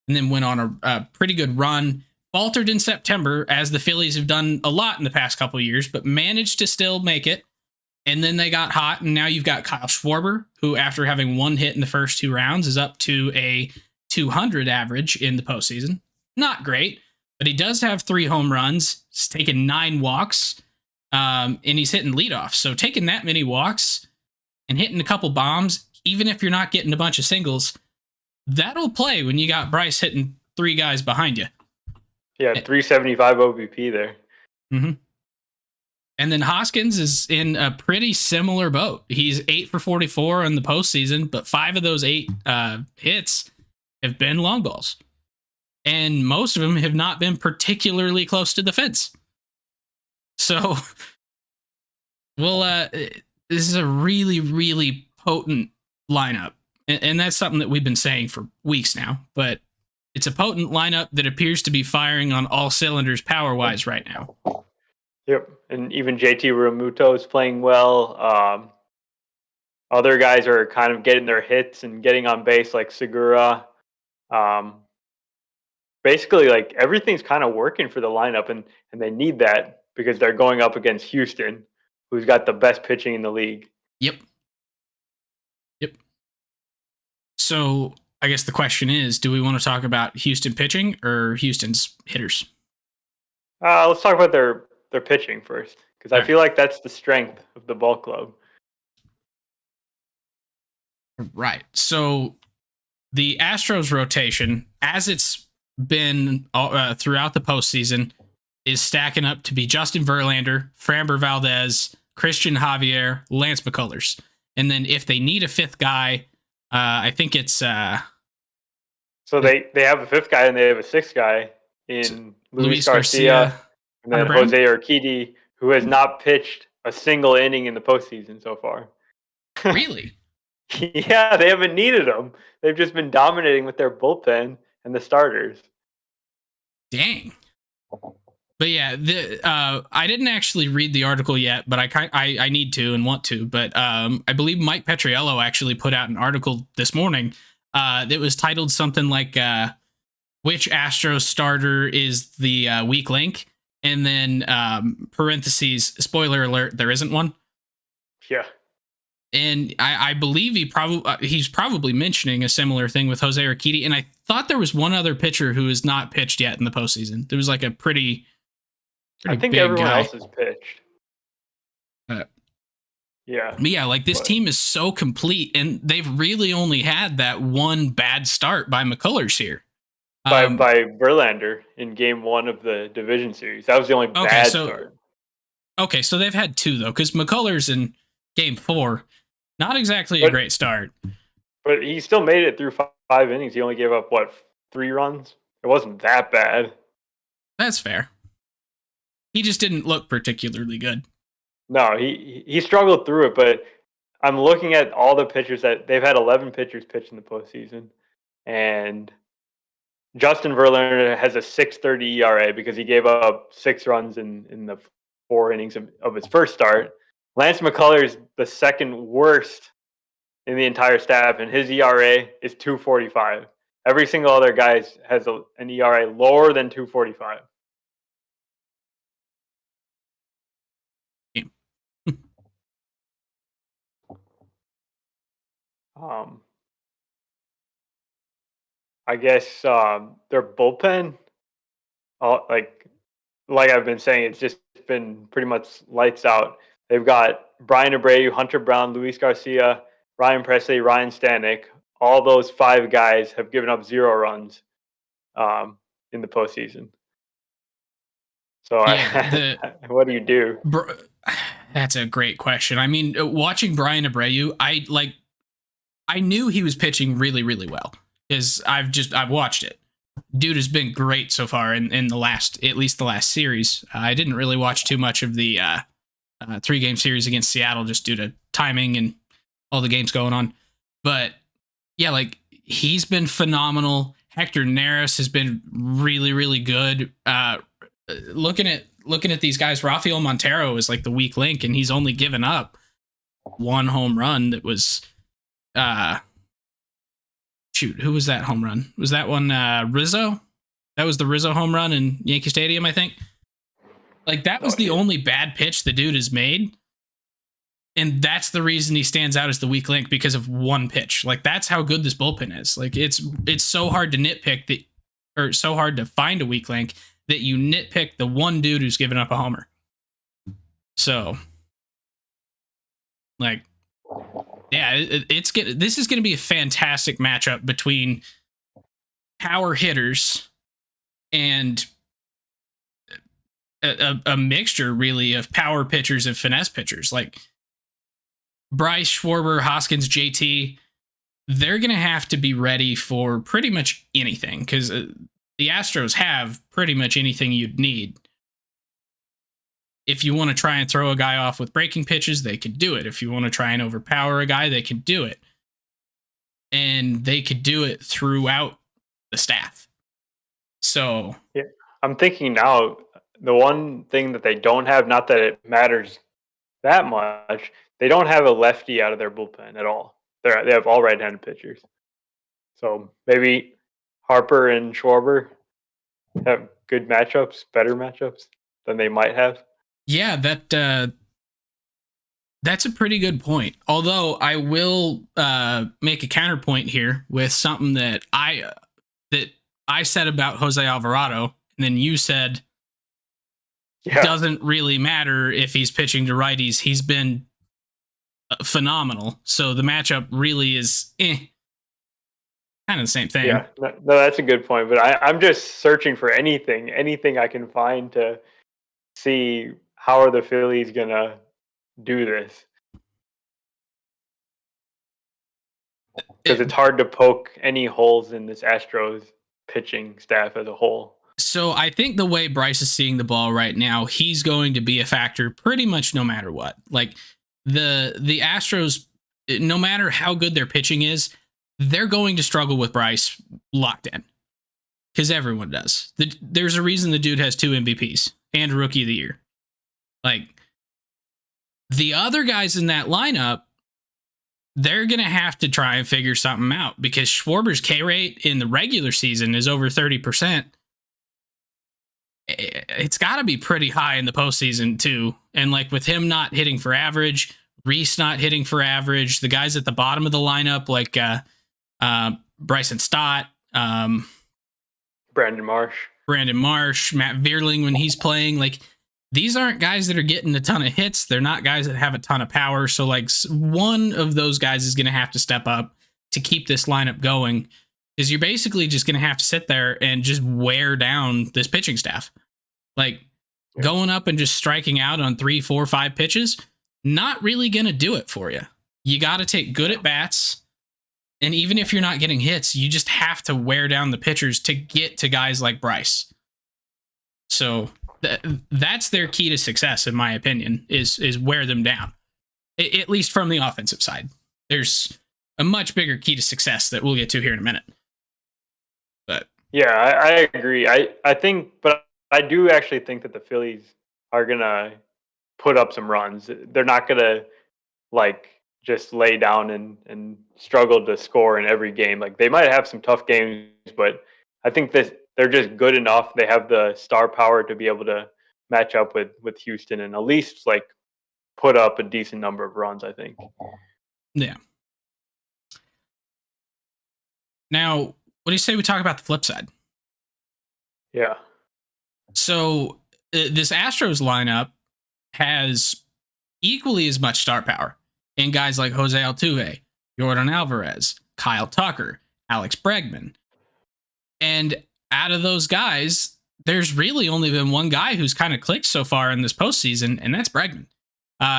[SPEAKER 1] and then went on a pretty good run. Faltered in September, as the Phillies have done a lot in the past couple of years, but managed to still make it. And then they got hot, and now you've got Kyle Schwarber, who, after having 1 hit in the first 2 rounds, is up to a 200 average in the postseason. Not great, but he does have 3 home runs. He's taken 9 walks, and he's hitting leadoff. So taking that many walks and hitting a couple bombs, even if you're not getting a bunch of singles, that'll play when you got Bryce hitting 3 guys behind you.
[SPEAKER 2] Yeah, 375 OBP there.
[SPEAKER 1] Mm-hmm. And then Hoskins is in a pretty similar boat. He's 8 for 44 in the postseason, but 5 of those 8 hits have been long balls. And most of them have not been particularly close to the fence. So, well, this is a really, really potent lineup. And that's something that we've been saying for weeks now. But it's a potent lineup that appears to be firing on all cylinders power-wise right now.
[SPEAKER 2] Yep, and even JT Realmuto is playing well. Other guys are kind of getting their hits and getting on base, like Segura. Basically, like, everything's kind of working for the lineup, and they need that because they're going up against Houston, who's got the best pitching in the league.
[SPEAKER 1] Yep. So I guess the question is, do we want to talk about Houston pitching or Houston's hitters?
[SPEAKER 2] Let's talk about their pitching first, because I feel like that's the strength of the ball club.
[SPEAKER 1] Right. So the Astros rotation, as it's been throughout the postseason, is stacking up to be Justin Verlander, Framber Valdez, Christian Javier, Lance McCullers. And then if they need a 5th guy, I think it's...
[SPEAKER 2] so they have a 5th guy and they have a 6th guy in Luis Garcia. And then Jose Urquidy, who has not pitched a single inning in the postseason so far.
[SPEAKER 1] Really?
[SPEAKER 2] Yeah, they haven't needed them. They've just been dominating with their bullpen and the starters.
[SPEAKER 1] Dang. But yeah, I didn't actually read the article yet, but I need to and want to. But I believe Mike Petriello actually put out an article this morning that was titled something like "Which Astros starter is the weak link?" And then parentheses, spoiler alert, there isn't one.
[SPEAKER 2] Yeah.
[SPEAKER 1] And I believe he's probably mentioning a similar thing with Jose Urquidy. And I thought there was one other pitcher who has not pitched yet in the postseason. There was like a pretty
[SPEAKER 2] I think
[SPEAKER 1] big
[SPEAKER 2] everyone
[SPEAKER 1] guy.
[SPEAKER 2] else has pitched. Yeah.
[SPEAKER 1] But yeah, like, this team is so complete, and they've really only had that one bad start by McCullers here.
[SPEAKER 2] By Verlander in game 1 of the division series. That was the only bad start.
[SPEAKER 1] Okay, so they've had 2, though, because McCullers in game 4, Not exactly a great start.
[SPEAKER 2] But he still made it through 5 innings. He only gave up, 3 runs? It wasn't that bad.
[SPEAKER 1] That's fair. He just didn't look particularly good.
[SPEAKER 2] No, he struggled through it, but I'm looking at all the pitchers that they've had 11 pitchers pitch in the postseason, and Justin Verlander has a 6.30 ERA because he gave up 6 runs in the 4 innings of his first start. Lance McCullers the second worst in the entire staff, and his ERA is 2.45. Every single other guy has an ERA lower than 2.45. I guess their bullpen, like I've been saying, it's just been pretty much lights out. They've got Brian Abreu, Hunter Brown, Luis Garcia, Ryan Presley, Ryan Stanek. All those 5 guys have given up 0 runs in the postseason. So
[SPEAKER 1] Yeah,
[SPEAKER 2] what do you do?
[SPEAKER 1] That's a great question. I mean, watching Brian Abreu, I knew he was pitching really, really well because I've watched it. Dude has been great so far in at least the last series. I didn't really watch too much of the 3-game series against Seattle just due to timing and all the games going on. But yeah, like he's been phenomenal. Hector Neris has been really, really good. Looking at these guys, Rafael Montero is like the weak link, and he's only given up 1 home run. That was who was that home run? Was that one Rizzo? That was the Rizzo home run in Yankee Stadium, I think. Like that was the only bad pitch the dude has made. And that's the reason he stands out as the weak link, because of 1 pitch. Like that's how good this bullpen is. Like it's so hard to nitpick that, or so hard to find a weak link that you nitpick the one dude who's given up a homer. So, like, yeah, this is going to be a fantastic matchup between power hitters and a mixture, really, of power pitchers and finesse pitchers. Like Bryce, Schwarber, Hoskins, JT, they're going to have to be ready for pretty much anything, because the Astros have pretty much anything you'd need. If you want to try and throw a guy off with breaking pitches, they could do it. If you want to try and overpower a guy, they can do it. And they could do it throughout the staff. So,
[SPEAKER 2] yeah, I'm thinking now, the one thing that they don't have, not that it matters that much, they don't have a lefty out of their bullpen at all. They have all right-handed pitchers. So maybe Harper and Schwarber have good matchups, better matchups than they might have.
[SPEAKER 1] Yeah, that's a pretty good point. Although I will make a counterpoint here with something that I said about Jose Alvarado, and then you said it doesn't really matter if he's pitching to righties. He's been phenomenal. So the matchup really is kind of the same thing.
[SPEAKER 2] Yeah, no, that's a good point. But I'm just searching for anything I can find to see how are the Phillies gonna do this, because it's hard to poke any holes in this Astros pitching staff as a whole.
[SPEAKER 1] So I think the way Bryce is seeing the ball right now, he's going to be a factor pretty much no matter what. Like the Astros, no matter how good their pitching is, they're going to struggle with Bryce locked in, because everyone does. There's a reason the dude has 2 MVPs and Rookie of the Year. Like the other guys in that lineup, they're going to have to try and figure something out, because Schwarber's K rate in the regular season is over 30%. It's got to be pretty high in the postseason too. And like with him not hitting for average, Reese not hitting for average, the guys at the bottom of the lineup, like Bryson Stott,
[SPEAKER 2] Brandon Marsh,
[SPEAKER 1] Matt Vierling when he's playing, like these aren't guys that are getting a ton of hits. They're not guys that have a ton of power. So like one of those guys is going to have to step up to keep this lineup going, because you're basically just going to have to sit there and just wear down this pitching staff. Like going up and just striking out on 3, 4, 5 pitches, not really going to do it for you. you got to take good at bats. And even if you're not getting hits, you just have to wear down the pitchers to get to guys like Bryce. So that's their key to success, in my opinion, is wear them down. At least from the offensive side. There's a much bigger key to success that we'll get to here in a minute. But
[SPEAKER 2] yeah, I agree. I think, but I do actually think that the Phillies are gonna put up some runs. They're not gonna like just lay down and struggle to score in every game. Like they might have some tough games, but I think that they're just good enough. They have the star power to be able to match up with Houston and at least like put up a decent number of runs, I think.
[SPEAKER 1] yeah. Now, what do you say we talk about the flip side?
[SPEAKER 2] Yeah.
[SPEAKER 1] So this Astros lineup has equally as much star power in guys like Jose Altuve, Jordan Alvarez, Kyle Tucker, Alex Bregman. And out of those guys, there's really only been one guy who's kind of clicked so far in this postseason, and that's Bregman.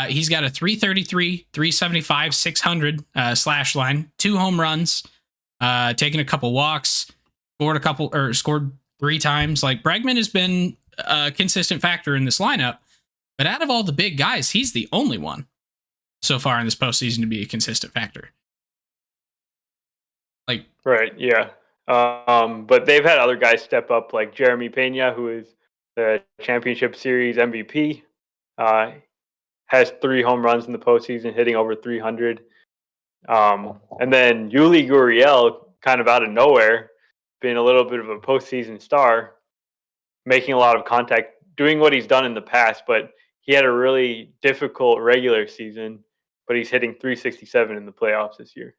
[SPEAKER 1] He's got a 333, 375, 600 slash line, 2 home runs, taken a couple walks, scored 3 times. Like Bregman has been a consistent factor in this lineup, but out of all the big guys, he's the only one so far in this postseason to be a consistent factor. Like,
[SPEAKER 2] right, yeah. But they've had other guys step up, like Jeremy Pena, who is the championship series MVP. Has 3 home runs in the postseason, hitting over 300. And then Yuli Gurriel, kind of out of nowhere, being a little bit of a postseason star, making a lot of contact, doing what he's done in the past, but he had a really difficult regular season, but he's hitting 367 in the playoffs this year.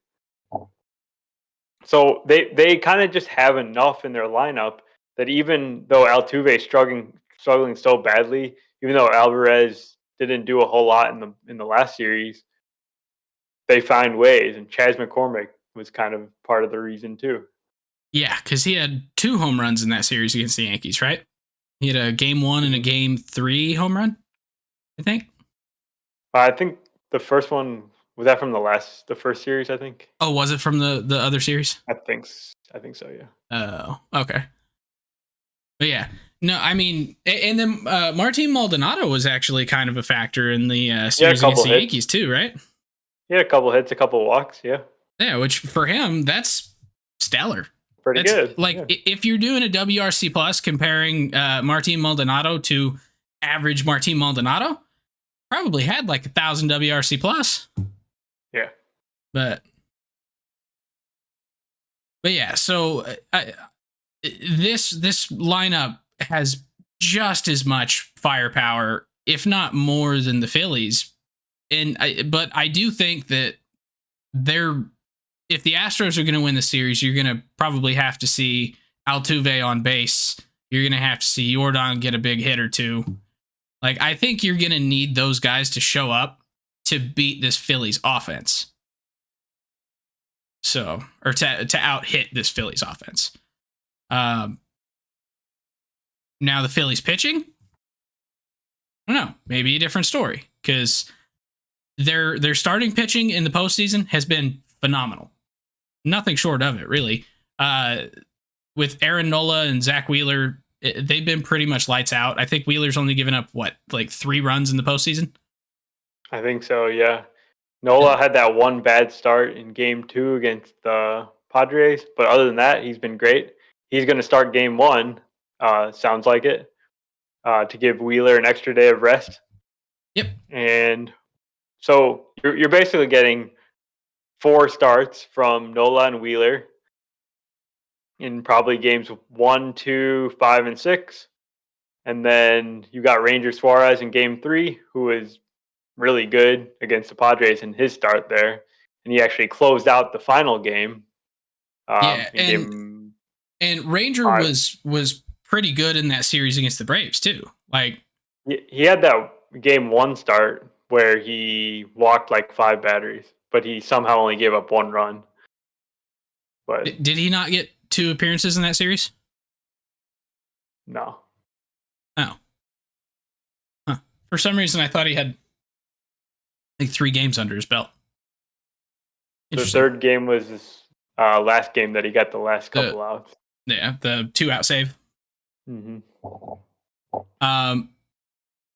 [SPEAKER 2] So they kind of just have enough in their lineup that even though Altuve is struggling so badly, even though Alvarez didn't do a whole lot in the last series, they find ways. And Chas McCormick was kind of part of the reason too.
[SPEAKER 1] yeah, because he had 2 home runs in that series against the Yankees, right? He had a game 1 and a game 3 home run, I think.
[SPEAKER 2] I think the first one was that from the first series. I think.
[SPEAKER 1] Oh, was it from the other series?
[SPEAKER 2] I think so. Yeah.
[SPEAKER 1] Oh, okay. But yeah, no, I mean, and then Martin Maldonado was actually kind of a factor in the series against the Yankees too, right?
[SPEAKER 2] He had a couple hits, a couple walks. Yeah.
[SPEAKER 1] Yeah, which for him, that's stellar.
[SPEAKER 2] Pretty good.
[SPEAKER 1] Like if you're doing a WRC plus comparing Martin Maldonado to average Martin Maldonado, probably had like 1,000 WRC plus.
[SPEAKER 2] Yeah.
[SPEAKER 1] But yeah, so this lineup has just as much firepower, if not more, than the Phillies. But I do think that if the Astros are going to win the series, you're going to probably have to see Altuve on base. You're going to have to see Jordan get a big hit or 2. Like, I think you're going to need those guys to show up to beat this Phillies offense. So, or to out hit this Phillies offense. Now the Phillies pitching, I don't know, maybe a different story, because their starting pitching in the postseason has been phenomenal. Nothing short of it, really. With Aaron Nola and Zach Wheeler, they've been pretty much lights out. I think Wheeler's only given up, 3 runs in the postseason?
[SPEAKER 2] I think so, yeah. Nola had that one bad start in game 2 against the Padres, but other than that, he's been great. He's going to start game 1, sounds like it, to give Wheeler an extra day of rest.
[SPEAKER 1] Yep.
[SPEAKER 2] And so you're basically getting 4 starts from Nola and Wheeler in probably games 1, 2, 5, and 6. And then you got Ranger Suarez in game 3, who is really good against the Padres in his start there. And he actually closed out the final game.
[SPEAKER 1] Yeah, and Ranger was pretty good in that series against the Braves too. Like,
[SPEAKER 2] he had that game 1 start where he walked like 5 batteries, but he somehow only gave up 1 run. But
[SPEAKER 1] did he not get 2 appearances in that series?
[SPEAKER 2] No.
[SPEAKER 1] Oh. Huh. For some reason, I thought he had like 3 games under his belt.
[SPEAKER 2] The third game was his last game that he got the last couple outs.
[SPEAKER 1] Yeah, the 2-out save.
[SPEAKER 2] Mm-hmm.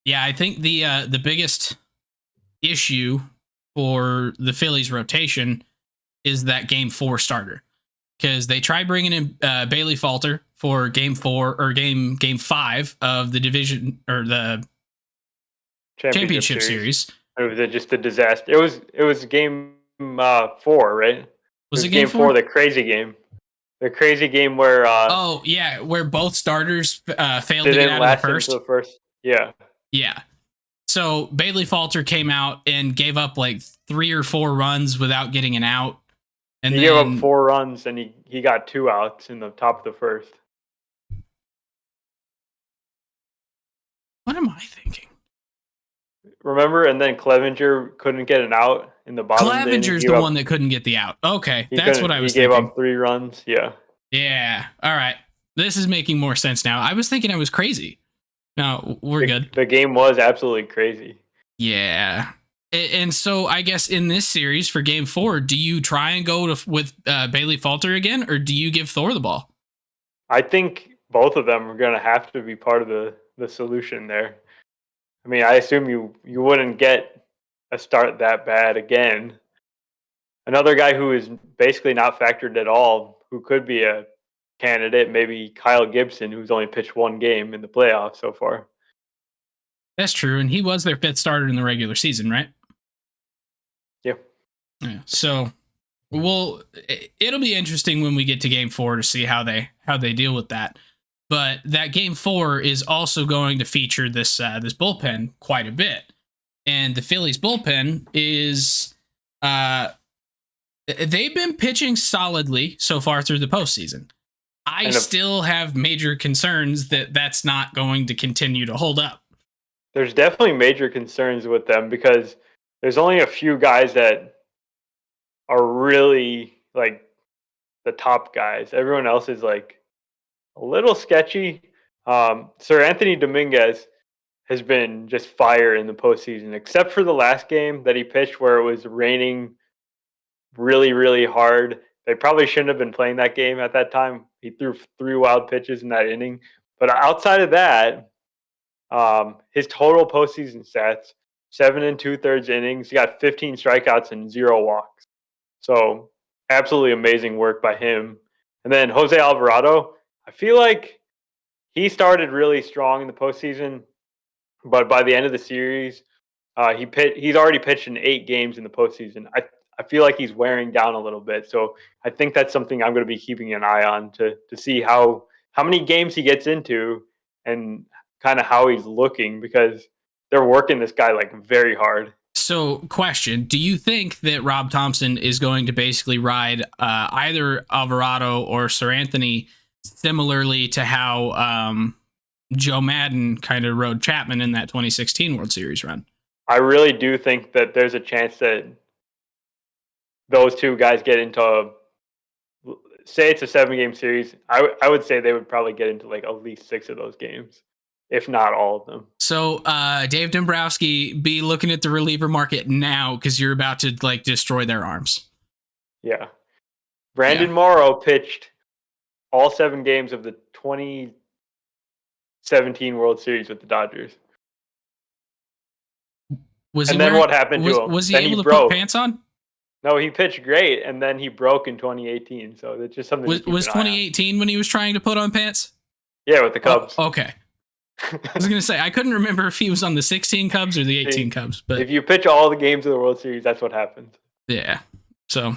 [SPEAKER 1] Yeah, I think the biggest issue for the Phillies rotation is that Game 4 starter, because they tried bringing in Bailey Falter for Game 4 or Game 5 of the division or the championship series.
[SPEAKER 2] It was just a disaster. It was Game 4, right?
[SPEAKER 1] Was it
[SPEAKER 2] Game
[SPEAKER 1] Game 4?
[SPEAKER 2] The crazy game. The crazy game where
[SPEAKER 1] oh yeah, where both starters failed to get out of the
[SPEAKER 2] first. Yeah.
[SPEAKER 1] Yeah. So Bailey Falter came out and gave up like 3 or 4 runs without getting an out. And
[SPEAKER 2] he gave up 4 runs and he got 2 outs in the top of the first.
[SPEAKER 1] What am I thinking?
[SPEAKER 2] Remember, and then Clevenger couldn't get an out in the bottom.
[SPEAKER 1] Clevenger's the one that couldn't get the out. Okay, that's what I was thinking.
[SPEAKER 2] He gave up 3 runs. Yeah.
[SPEAKER 1] Yeah. All right. This is making more sense now. I was thinking I was crazy. No, we're good.
[SPEAKER 2] The game was absolutely crazy.
[SPEAKER 1] Yeah. And so I guess in this series for Game 4, do you try and go with Bailey Falter again, or do you give Thor the ball?
[SPEAKER 2] I think both of them are going to have to be part of the solution there. I mean, I assume you wouldn't get a start that bad again. Another guy who is basically not factored at all, who could be a candidate, maybe Kyle Gibson, who's only pitched 1 game in the playoffs so far.
[SPEAKER 1] That's true, and he was their 5th starter in the regular season, right?
[SPEAKER 2] Yeah.
[SPEAKER 1] So, it'll be interesting when we get to Game 4 to see how they deal with that. But that Game 4 is also going to feature this bullpen quite a bit, and the Phillies bullpen is they've been pitching solidly so far through the postseason. I still have major concerns that that's not going to continue to hold up.
[SPEAKER 2] There's definitely major concerns with them because there's only a few guys that are really like the top guys. Everyone else is like a little sketchy. Sir Anthony Dominguez has been just fire in the postseason, except for the last game that he pitched where it was raining really, really hard. They probably shouldn't have been playing that game at that time. He threw 3 wild pitches in that inning. But outside of that, his total postseason stats, 7 2/3 innings. He got 15 strikeouts and 0 walks. So absolutely amazing work by him. And then Jose Alvarado, I feel like he started really strong in the postseason, but by the end of the series, he's already pitched in 8 games in the postseason. I feel like he's wearing down a little bit. So I think that's something I'm going to be keeping an eye on to see how many games he gets into and kind of how he's looking, because they're working this guy like very hard.
[SPEAKER 1] So, question, do you think that Rob Thompson is going to basically ride either Alvarado or Sir Anthony similarly to how Joe Madden kind of rode Chapman in that 2016 World Series run?
[SPEAKER 2] I really do think that there's a chance that those 2 guys get into say it's a 7-game series. I would say they would probably get into like at least 6 of those games, if not all of them.
[SPEAKER 1] So, Dave Dombrowski, be looking at the reliever market now because you're about to like destroy their arms.
[SPEAKER 2] Yeah. Brandon Morrow pitched all 7 games of the 2017 World Series with the Dodgers. What happened to him?
[SPEAKER 1] Was he able to put pants on?
[SPEAKER 2] No, he pitched great, and then he broke in 2018. So it's just something.
[SPEAKER 1] Was 2018 when he was trying to put on pants?
[SPEAKER 2] Yeah, with the Cubs.
[SPEAKER 1] Oh, okay. I was going to say, I couldn't remember if he was on the 16 Cubs or the 18 Cubs. But
[SPEAKER 2] if you pitch all the games of the World Series, that's what happens.
[SPEAKER 1] Yeah. So,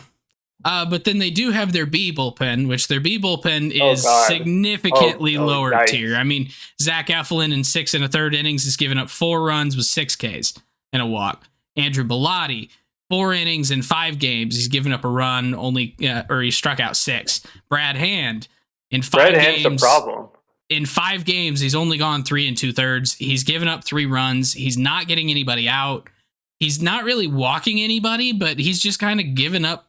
[SPEAKER 1] but then they do have their B bullpen, which their B bullpen is significantly lower tier. I mean, Zach Eflin in 6 1/3 innings has given up 4 runs with 6 Ks and a walk. Andrew Bellotti, 4 innings in 5 games. He's given up a run, or he struck out 6. Brad Hand in 5 games.
[SPEAKER 2] Hand's a problem.
[SPEAKER 1] In 5 games, he's only gone 3 2/3. He's given up 3 runs. He's not getting anybody out. He's not really walking anybody, but he's just kind of giving up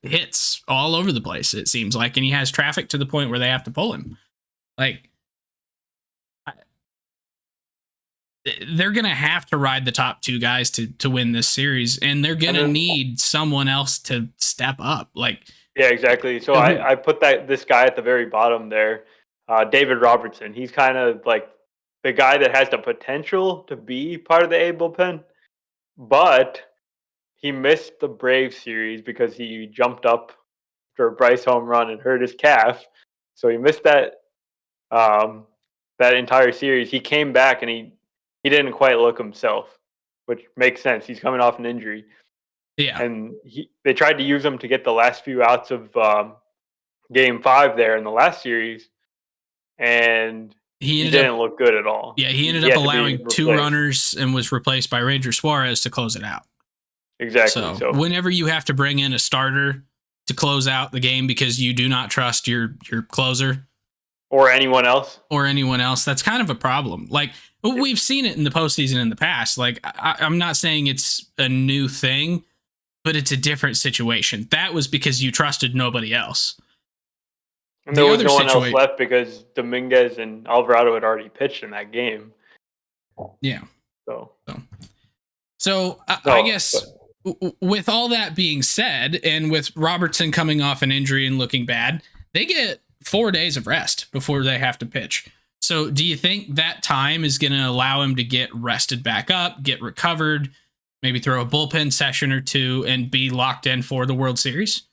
[SPEAKER 1] hits all over the place, it seems like. And he has traffic to the point where they have to pull him. Like, they're going to have to ride the top two guys to win this series, and they're going to need someone else to step up. Like,
[SPEAKER 2] yeah, exactly. So I put this guy at the very bottom there, David Robertson. He's kind of like the guy that has the potential to be part of the A bullpen, but he missed the Braves series because he jumped up for a Bryce home run and hurt his calf. So he missed that that entire series. He came back and he didn't quite look himself, which makes sense. He's coming off an injury.
[SPEAKER 1] Yeah.
[SPEAKER 2] And they tried to use him to get the last few outs of Game 5 there in the last series, and he didn't look good at all.
[SPEAKER 1] Yeah, he ended up allowing 2 runners and was replaced by Ranger Suarez to close it out.
[SPEAKER 2] Exactly.
[SPEAKER 1] So whenever you have to bring in a starter to close out the game because you do not trust your closer
[SPEAKER 2] or anyone else,
[SPEAKER 1] that's kind of a problem. Like, we've seen it in the postseason in the past. Like, I'm not saying it's a new thing, but it's a different situation. That was because you trusted nobody else.
[SPEAKER 2] And there was no one else left because Dominguez and Alvarado had already pitched in that game.
[SPEAKER 1] Yeah.
[SPEAKER 2] So
[SPEAKER 1] I guess with all that being said, and with Robertson coming off an injury and looking bad, they get 4 days of rest before they have to pitch. So do you think that time is going to allow him to get rested back up, get recovered, maybe throw a bullpen session or 2 and be locked in for the World Series?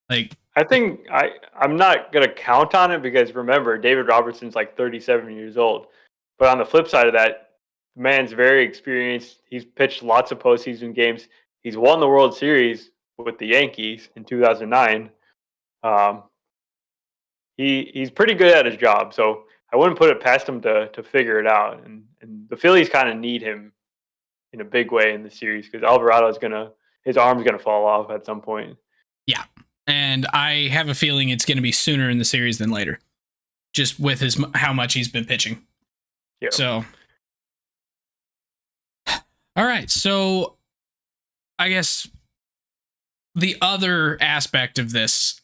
[SPEAKER 1] Like,
[SPEAKER 2] I think I'm not going to count on it because remember, David Robertson's like 37 years old. But on the flip side of that, the man's very experienced. He's pitched lots of postseason games. He's won the World Series with the Yankees in 2009. He's pretty good at his job, so I wouldn't put it past him to figure it out. And the Phillies kind of need him in a big way in the series because Alvarado's his arm's gonna fall off at some point.
[SPEAKER 1] Yeah, and I have a feeling it's going to be sooner in the series than later, just with how much he's been pitching.
[SPEAKER 2] Yeah.
[SPEAKER 1] So, all right. So, I guess the other aspect of this,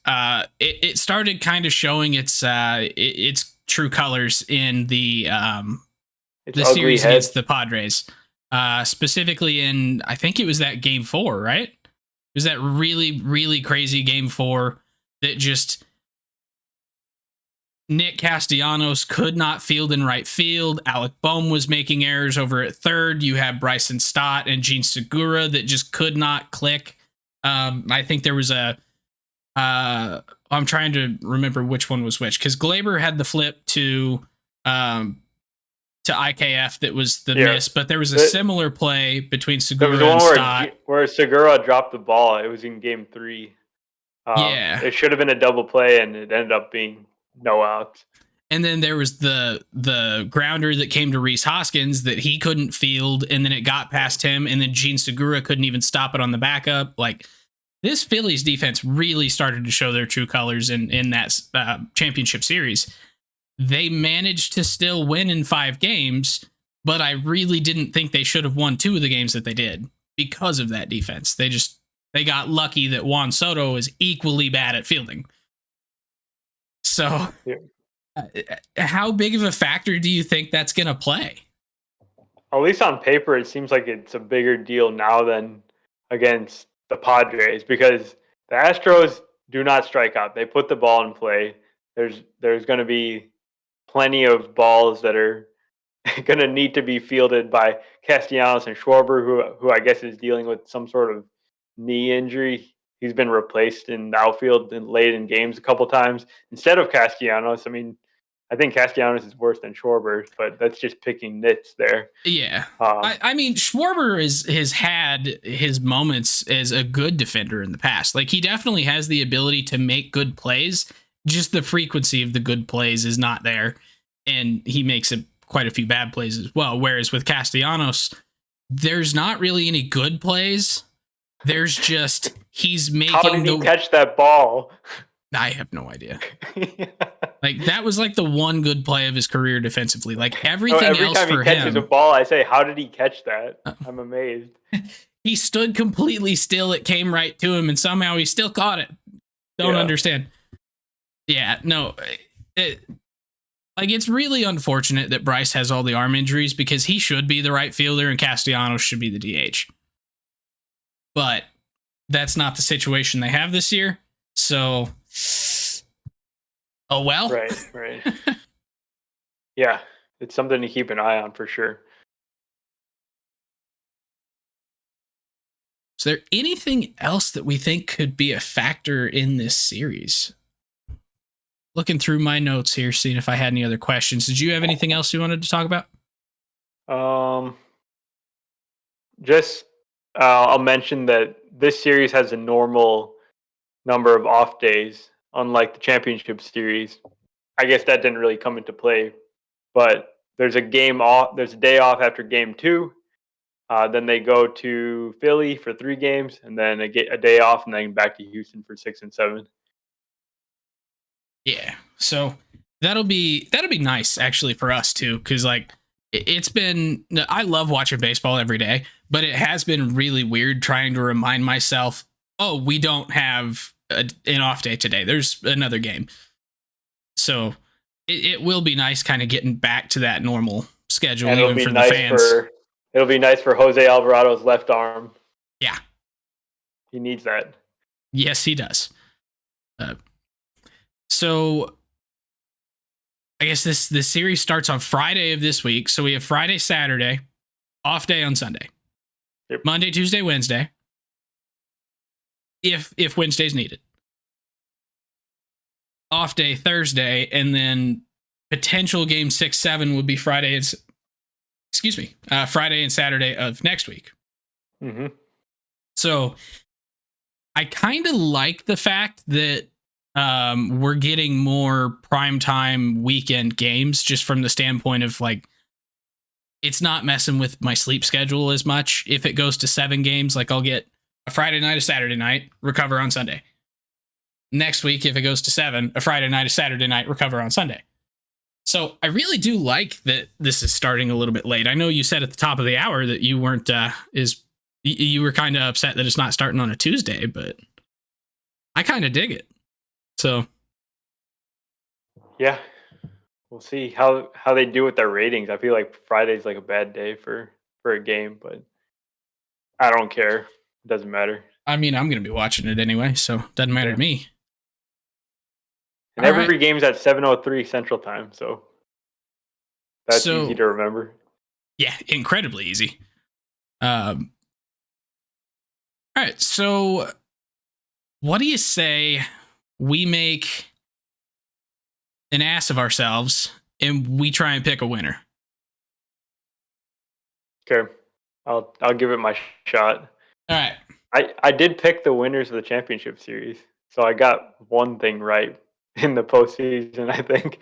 [SPEAKER 1] it started kind of showing its true colors in the series against the Padres, specifically in, I think it was that Game 4, right? It was that really, really crazy Game 4 that just Nick Castellanos could not field in right field. Alec Bohm was making errors over at third. You have Bryson Stott and Gene Segura that just could not click. I think there was I'm trying to remember which one was which, because Glaber had the flip to IKF that was the miss, but there was a similar play between Segura and Stott.
[SPEAKER 2] Where Segura dropped the ball. It was in Game 3. It should have been a double play, and it ended up being no outs.
[SPEAKER 1] And then there was the grounder that came to Rhys Hoskins that he couldn't field, and then it got past him, and then Gene Segura couldn't even stop it on the backup. Like, this Phillies defense really started to show their true colors in that championship series. They managed to still win in 5 games, but I really didn't think they should have won 2 of the games that they did because of that defense. They got lucky that Juan Soto is equally bad at fielding. So, how big of a factor do you think that's going to play?
[SPEAKER 2] At least on paper, it seems like it's a bigger deal now than against the Padres because the Astros do not strike out. They put the ball in play. There's going to be plenty of balls that are going to need to be fielded by Castellanos and Schwarber, who I guess is dealing with some sort of knee injury. He's been replaced in the outfield and late in games a couple times instead of Castellanos. I mean, I think Castellanos is worse than Schwarber, but that's just picking nits there.
[SPEAKER 1] Yeah. I mean, Schwarber has had his moments as a good defender in the past. Like, he definitely has the ability to make good plays. Just the frequency of the good plays is not there. And he makes quite a few bad plays as well. Whereas with Castellanos, there's not really any good plays. There's just, he's making.
[SPEAKER 2] How did he catch that ball?
[SPEAKER 1] I have no idea. Like, that was like the one good play of his career defensively. Like, everything else for him. Every time he catches
[SPEAKER 2] a ball, I say, how did he catch that? I'm amazed.
[SPEAKER 1] He stood completely still. It came right to him, and somehow he still caught it. Don't understand. Yeah, no. Like, it's really unfortunate that Bryce has all the arm injuries because he should be the right fielder and Castellanos should be the DH. But that's not the situation they have this year. So, oh well.
[SPEAKER 2] Right. Yeah, it's something to keep an eye on for sure.
[SPEAKER 1] Is there anything else that we think could be a factor in this series? Looking through my notes here, seeing if I had any other questions. Did you have anything else you wanted to talk about?
[SPEAKER 2] Just I'll mention that this series has a normal number of off days, unlike the championship series. I guess that didn't really come into play, but there's a game off. There's a day off after game 2. Then they go to Philly for 3 games, and then a day off, and then back to Houston for 6 and 7.
[SPEAKER 1] Yeah, so that'll be nice actually for us too, because like it's been. I love watching baseball every day, but it has been really weird trying to remind myself, oh, we don't have an off day today. There's another game, so it will be nice kind of getting back to that normal schedule,
[SPEAKER 2] and
[SPEAKER 1] even for the fans.
[SPEAKER 2] It'll be nice for Jose Alvarado's left arm.
[SPEAKER 1] Yeah,
[SPEAKER 2] he needs that.
[SPEAKER 1] Yes, he does. So I guess this series starts on Friday of this week. So we have Friday, Saturday, off day on Sunday.
[SPEAKER 2] Yep.
[SPEAKER 1] Monday, Tuesday, Wednesday. If Wednesday's needed. Off day Thursday, and then potential game 6-7 would be Friday and Saturday of next week.
[SPEAKER 2] Mm-hmm.
[SPEAKER 1] So I kind of like the fact that we're getting more primetime weekend games, just from the standpoint of like, it's not messing with my sleep schedule as much. If it goes to 7 games, like I'll get a Friday night, a Saturday night, recover on Sunday. Next week, if it goes to 7, a Friday night, a Saturday night, recover on Sunday. So I really do like that this is starting a little bit late. I know you said at the top of the hour that you weren't you were kind of upset that it's not starting on a Tuesday, but I kind of dig it. So,
[SPEAKER 2] yeah, we'll see how they do with their ratings. I feel like Friday's like a bad day for a game, but I don't care. It doesn't matter.
[SPEAKER 1] I mean, I'm going to be watching it anyway, so it doesn't matter to me.
[SPEAKER 2] And every game's at 7:03 Central Time, so that's easy to remember.
[SPEAKER 1] Yeah, incredibly easy. All right, so what do you say we make an ass of ourselves and we try and pick a winner?
[SPEAKER 2] Okay, I'll give it my shot.
[SPEAKER 1] All right.
[SPEAKER 2] I did pick the winners of the championship series, so I got one thing right in the postseason, I think.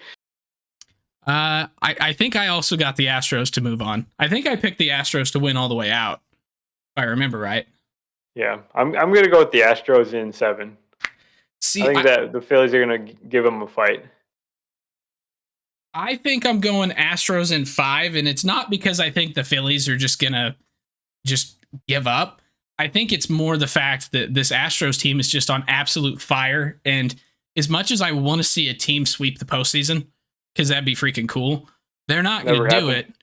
[SPEAKER 1] I think I also got the Astros to move on. I think I picked the Astros to win all the way out, if I remember right.
[SPEAKER 2] Yeah, I'm going to go with the Astros in 7.
[SPEAKER 1] See,
[SPEAKER 2] I think that the Phillies are going to give them a fight.
[SPEAKER 1] I think I'm going Astros in 5, and it's not because I think the Phillies are just going to just give up. I think it's more the fact that this Astros team is just on absolute fire, and as much as I want to see a team sweep the postseason, because that'd be freaking cool, they're not going to do it.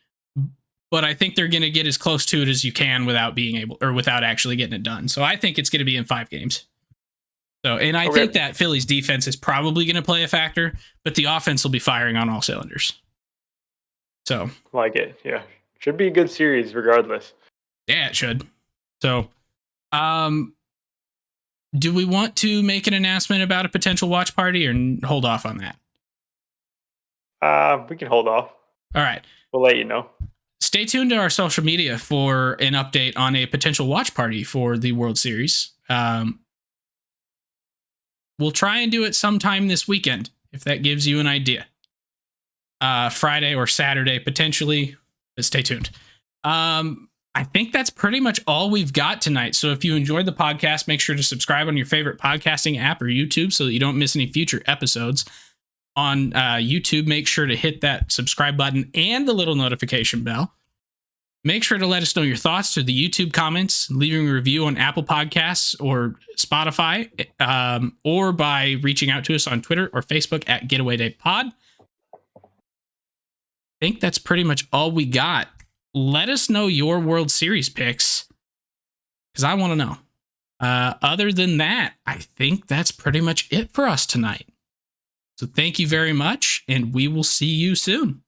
[SPEAKER 1] But I think they're going to get as close to it as you can without being able, or without actually getting it done. So I think it's going to be in 5 games. So, and I think that Phillies defense is probably going to play a factor, but the offense will be firing on all cylinders. So,
[SPEAKER 2] like it, yeah, should be a good series regardless.
[SPEAKER 1] Yeah, it should. So, do we want to make an announcement about a potential watch party, or hold off on that?
[SPEAKER 2] We can hold off.
[SPEAKER 1] All right.
[SPEAKER 2] We'll let you know.
[SPEAKER 1] Stay tuned to our social media for an update on a potential watch party for the World Series. We'll try and do it sometime this weekend, if that gives you an idea. Friday or Saturday, potentially. But stay tuned. I think that's pretty much all we've got tonight. So if you enjoyed the podcast, make sure to subscribe on your favorite podcasting app or YouTube so that you don't miss any future episodes. On YouTube, make sure to hit that subscribe button and the little notification bell. Make sure to let us know your thoughts through the YouTube comments, leaving a review on Apple Podcasts or Spotify, or by reaching out to us on Twitter or Facebook at Getaway Day Pod. think that's pretty much all we got. Let us know your World Series picks, because I want to know. Other than that, I think that's pretty much it for us tonight. So thank you very much, and we will see you soon.